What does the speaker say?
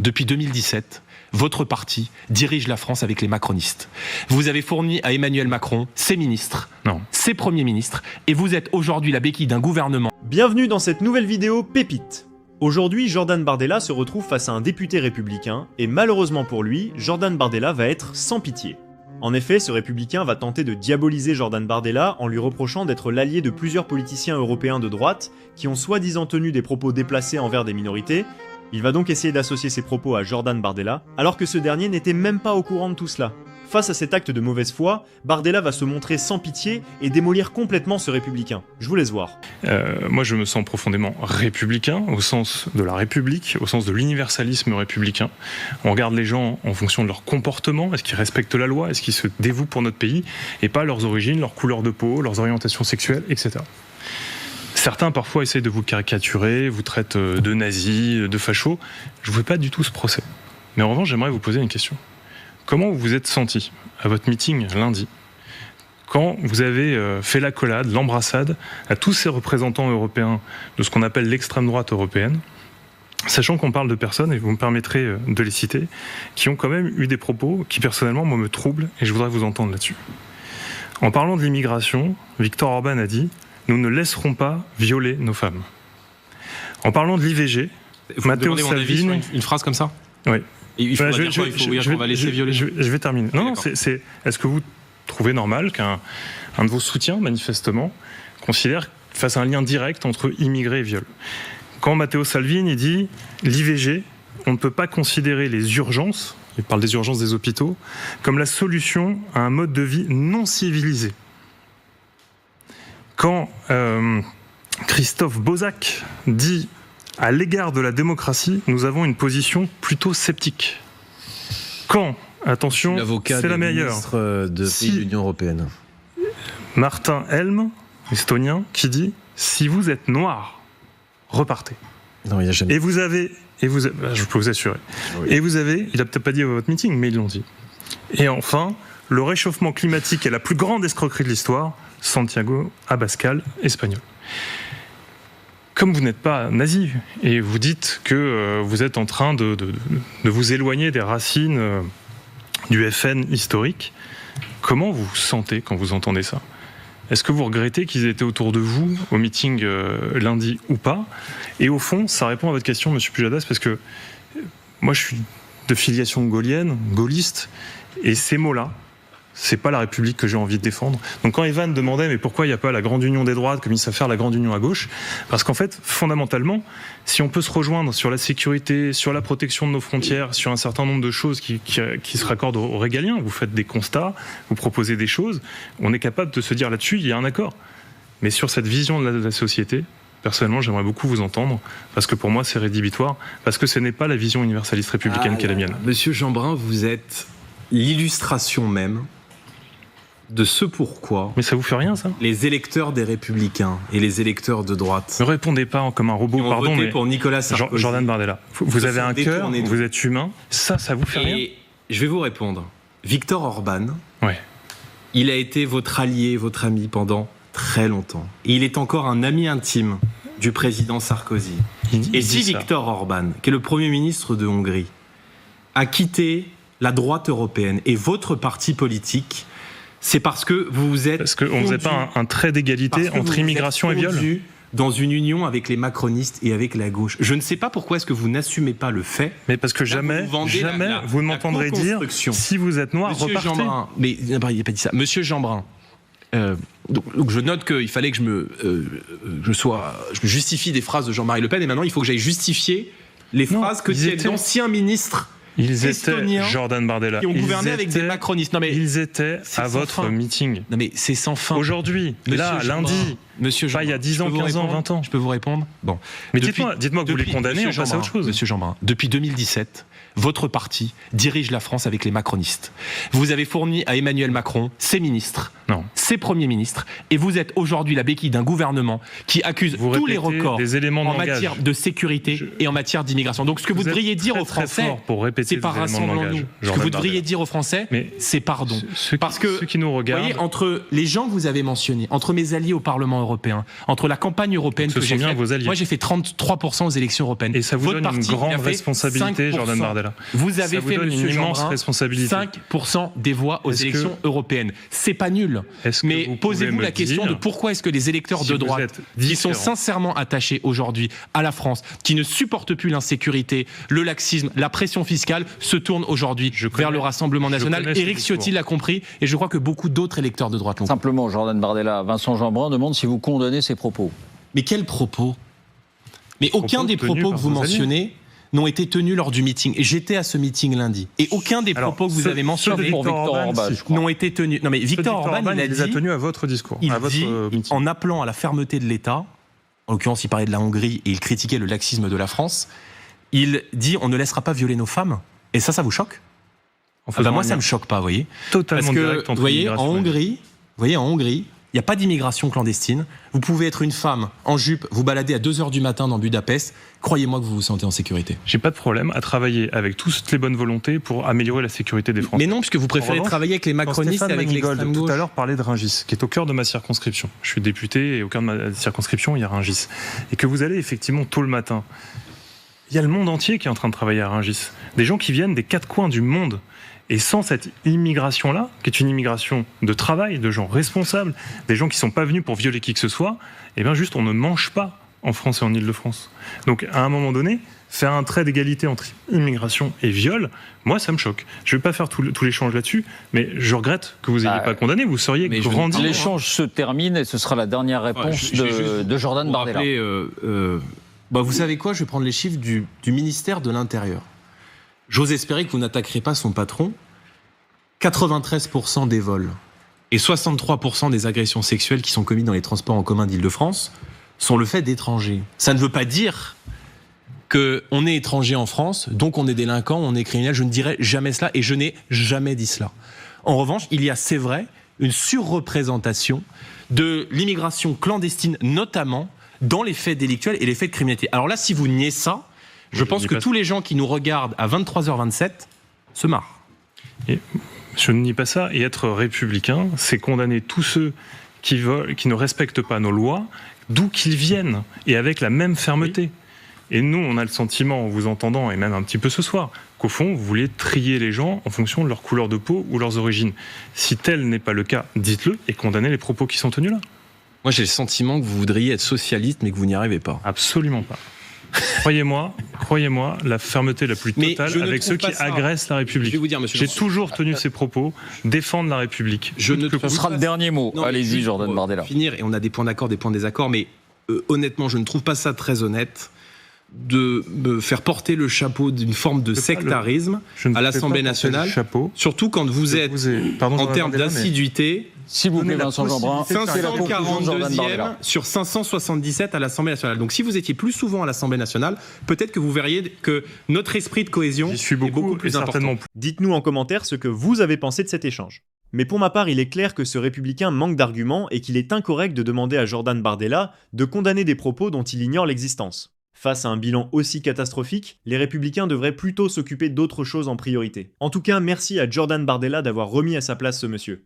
depuis 2017, votre parti dirige la France avec les macronistes. Vous avez fourni à Emmanuel Macron ses ministres, ses premiers ministres, et vous êtes aujourd'hui la béquille d'un gouvernement. Bienvenue dans cette nouvelle vidéo Pépite. Aujourd'hui, Jordan Bardella se retrouve face à un député républicain, et malheureusement pour lui, Jordan Bardella va être sans pitié. En effet, ce républicain va tenter de diaboliser Jordan Bardella en lui reprochant d'être l'allié de plusieurs politiciens européens de droite qui ont soi-disant tenu des propos déplacés envers des minorités. Il va donc essayer d'associer ses propos à Jordan Bardella, alors que ce dernier n'était même pas au courant de tout cela. Face à cet acte de mauvaise foi, Bardella va se montrer sans pitié et démolir complètement ce républicain. Je vous laisse voir. Moi je me sens profondément républicain, au sens de la République, au sens de l'universalisme républicain. On regarde les gens en fonction de leur comportement, est-ce qu'ils respectent la loi, est-ce qu'ils se dévouent pour notre pays, et pas leurs origines, leur couleur de peau, leurs orientations sexuelles, etc. Certains parfois essayent de vous caricaturer, vous traitent de nazis, de fachos. Je ne veux pas du tout ce procès. Mais en revanche, j'aimerais vous poser une question. Comment vous vous êtes senti à votre meeting lundi, quand vous avez fait l'accolade, l'embrassade à tous ces représentants européens de ce qu'on appelle l'extrême droite européenne, sachant qu'on parle de personnes, et vous me permettrez de les citer, qui ont quand même eu des propos qui personnellement moi, me troublent, et je voudrais vous entendre là-dessus. En parlant de l'immigration, Viktor Orban a dit « Nous ne laisserons pas violer nos femmes ». En parlant de l'IVG, Matteo Salvini... Une phrase comme ça ? Oui. Et il faut dire qu'on va laisser violer. Je vais terminer. Non, est-ce que vous trouvez normal qu'un de vos soutiens, manifestement, considère fasse un lien direct entre immigrés et viol ? Quand Matteo Salvini dit l'IVG, on ne peut pas considérer les urgences, il parle des urgences des hôpitaux, comme la solution à un mode de vie non civilisé. Quand Christophe Bozak dit à l'égard de la démocratie, nous avons une position plutôt sceptique. Quand, attention, c'est la meilleure, de pays de l'Union européenne. Martin Helm, estonien, qui dit « Si vous êtes noir, repartez ». Non, il n'y a jamais... Et vous avez, je peux vous assurer, oui. Et vous avez, il n'a peut-être pas dit à votre meeting, mais ils l'ont dit. Et enfin, le réchauffement climatique est la plus grande escroquerie de l'histoire, Santiago Abascal, espagnol. Comme vous n'êtes pas nazi et vous dites que vous êtes en train de vous éloigner des racines du FN historique, comment vous vous sentez quand vous entendez ça ? Est-ce que vous regrettez qu'ils aient été autour de vous au meeting lundi ou pas ? Et au fond, ça répond à votre question, Monsieur Pujadas, parce que moi je suis de filiation gaulienne, gaulliste, et ces mots-là, c'est pas la République que j'ai envie de défendre. Donc quand Evan demandait mais pourquoi il n'y a pas la grande union des droites comme il sait faire la grande union à gauche, parce qu'en fait, fondamentalement, si on peut se rejoindre sur la sécurité, sur la protection de nos frontières, sur un certain nombre de choses qui se raccordent aux régaliens, vous faites des constats, vous proposez des choses, on est capable de se dire là-dessus, il y a un accord. Mais sur cette vision de la société, personnellement, j'aimerais beaucoup vous entendre, parce que pour moi, c'est rédhibitoire, parce que ce n'est pas la vision universaliste républicaine qui est la mienne. Monsieur Jeanbrun, vous êtes l'illustration même de ce pourquoi... Mais ça vous fait rien, ça ? Les électeurs des Républicains et les électeurs de droite... Ne répondez pas comme un robot, pardon, mais... pour Nicolas Sarkozy. Jordan Bardella, vous avez un cœur, vous êtes humain, ça vous fait rien ? Je vais vous répondre. Viktor Orban, ouais. Il a été votre allié, votre ami pendant très longtemps. Et il est encore un ami intime du président Sarkozy. Et si Viktor Orban, qui est le Premier ministre de Hongrie, a quitté la droite européenne et votre parti politique... C'est parce que vous êtes... Parce qu'on ne faisait pas un trait d'égalité entre immigration et viol ? Dans une union avec les macronistes et avec la gauche. Je ne sais pas pourquoi est-ce que vous n'assumez pas le fait... Mais parce que jamais vous ne m'entendrez dire si vous êtes noir, Monsieur repartez. Jeanbrun, mais il n'a pas dit ça. Monsieur Jeanbrun, donc je note qu'il fallait que je me justifie des phrases de Jean-Marie Le Pen, et maintenant il faut que j'aille justifier les phrases que tiennent d'anciens ministres... Ils étaient, Jordan Bardella, qui ont gouverné avec des macronistes. Non mais ils étaient à votre meeting. Non mais c'est sans fin. Aujourd'hui, là, lundi, Monsieur Jeanbrun, pas il y a 10 ans, 15 ans, 20 ans. Je peux vous répondre ? Bon. Mais dites-moi que vous les condamnez, on passe à autre chose. Monsieur Jeanbrun, depuis 2017, votre parti dirige la France avec les macronistes. Vous avez fourni à Emmanuel Macron ses ministres, ses premiers ministres, et vous êtes aujourd'hui la béquille d'un gouvernement qui accuse tous les records en matière de sécurité et en matière d'immigration. Donc ce que vous devriez dire aux Français, c'est pas rassemblons-nous. Ce que vous devriez dire aux Français, c'est pardon. Parce que, ceux qui nous regardent, vous voyez, entre les gens que vous avez mentionnés, entre mes alliés au Parlement européen, entre la campagne européenne Donc, ce que j'ai sont bien faite. vos alliés. Moi, j'ai fait 33% aux élections européennes. Et ça vous Votre donne une parti, il a grande fait responsabilité, 5%. Jordan Bardella. Vous avez Ça vous fait, donne monsieur une immense Jeanbrun, responsabilité. 5% des voix aux Est-ce que- élections européennes. C'est pas nul. Est-ce que Mais vous posez-vous pouvez la me question dire de pourquoi est-ce que les électeurs si de vous droite, êtes qui sont différent. sincèrement attachés aujourd'hui à la France, qui ne supportent plus l'insécurité, le laxisme, la pression fiscale, se tournent aujourd'hui vers le Rassemblement national. connais ce Éric discours. Ciotti l'a compris et je crois que beaucoup d'autres électeurs de droite l'ont compris. Simplement, Jordan Bardella, Vincent Jeanbrun demande si vous condamnez ces propos. Mais quels propos? Mais aucun Propos des tenus propos par que vous vos alliés. mentionnez n'ont été tenus lors du meeting. Et j'étais à ce meeting lundi. Et aucun des Alors, propos que vous ceux- avez ceux de mentionnés pour Viktor Orban, Orban, si. je crois. n'ont été tenus. Non mais Viktor Orban, il a les a dit, tenus à votre discours, il à votre dit meeting. en appelant à la fermeté de l'État, en l'occurrence il parlait de la Hongrie et il critiquait le laxisme de la France, il dit on ne laissera pas violer nos femmes. Et ça vous choque? En Ah bah moi un ça lien me choque pas, vous voyez. totalement Parce que, direct entre vous voyez, l'immigration en et- Hongrie, il n'y a pas d'immigration clandestine. Vous pouvez être une femme en jupe, vous balader à 2h du matin dans Budapest. Croyez-moi que vous vous sentez en sécurité. J'ai pas de problème à travailler avec toutes les bonnes volontés pour améliorer la sécurité des Français. Mais non, puisque vous préférez revanche, travailler avec les Quand macronistes et Stéphane avec Manigold, l'extrême tout gauche. à l'heure, parlait de Rungis, qui est au cœur de ma circonscription. Je suis député et au cœur de ma circonscription, il y a Rungis. Et que vous allez effectivement tôt le matin. Il y a le monde entier qui est en train de travailler à Rungis. Des gens qui viennent des quatre coins du monde. Et sans cette immigration-là, qui est une immigration de travail, de gens responsables, des gens qui ne sont pas venus pour violer qui que ce soit, eh bien juste on ne mange pas en France et en Ile-de-France. Donc à un moment donné, faire un trait d'égalité entre immigration et viol, moi ça me choque. Je ne vais pas faire tout l'échange là-dessus, mais je regrette que vous n'ayez pas condamné, vous seriez mais je- grandi. L'échange se termine et ce sera la dernière réponse je vais juste de Jordan vous Bardella. rappeler, vous savez quoi, je vais prendre les chiffres du ministère de l'Intérieur. J'ose espérer que vous n'attaquerez pas son patron. 93% des vols et 63% des agressions sexuelles qui sont commises dans les transports en commun d'Île-de-France sont le fait d'étrangers. Ça ne veut pas dire qu'on est étranger en France, donc on est délinquant, on est criminel. Je ne dirai jamais cela et je n'ai jamais dit cela. En revanche, il y a, c'est vrai, une surreprésentation de l'immigration clandestine, notamment dans les faits délictuels et les faits de criminalité. Alors là, si vous niez ça, je pense nie que pas tous les gens qui nous regardent à 23h27 se marrent. Et je ne nie pas ça. Et être républicain, c'est condamner tous ceux qui ne respectent pas nos lois, d'où qu'ils viennent, et avec la même fermeté. Et nous, on a le sentiment, en vous entendant, et même un petit peu ce soir, qu'au fond, vous voulez trier les gens en fonction de leur couleur de peau ou leurs origines. Si tel n'est pas le cas, dites-le et condamnez les propos qui sont tenus là. Moi, j'ai le sentiment que vous voudriez être socialiste, mais que vous n'y arrivez pas. Absolument pas. Croyez-moi, la fermeté la plus Mais totale je ne avec trouve ceux qui pas ça. agressent la République. Je vais vous dire, monsieur J'ai Jean- toujours tenu ces propos, défendre la République. Je ne Que Ce sera le dernier mot. Non, mais Allez-y, juste Jordan pour Bardella. finir, et on a des points d'accord, des points de désaccord, mais honnêtement, je ne trouve pas ça très honnête de me faire porter le chapeau d'une forme de Je fais pas sectarisme Je ne à vous fais l'Assemblée pas porter le nationale, chapeau. surtout quand vous êtes, Pardon, en Jordan termes Bardella, mais- d'assiduité, S'il vous plaît, Donnez la Vincent Jeanbrun, possibilité c'est la conclusion de Jordan 542e Bardella. sur 577 à l'Assemblée nationale. Donc si vous étiez plus souvent à l'Assemblée nationale, peut-être que vous verriez que notre esprit de cohésion J'y suis est beaucoup plus et certainement important. Dites-nous en commentaire ce que vous avez pensé de cet échange. Mais pour ma part, il est clair que ce républicain manque d'arguments et qu'il est incorrect de demander à Jordan Bardella de condamner des propos dont il ignore l'existence. Face à un bilan aussi catastrophique, les républicains devraient plutôt s'occuper d'autres choses en priorité. En tout cas, merci à Jordan Bardella d'avoir remis à sa place ce monsieur.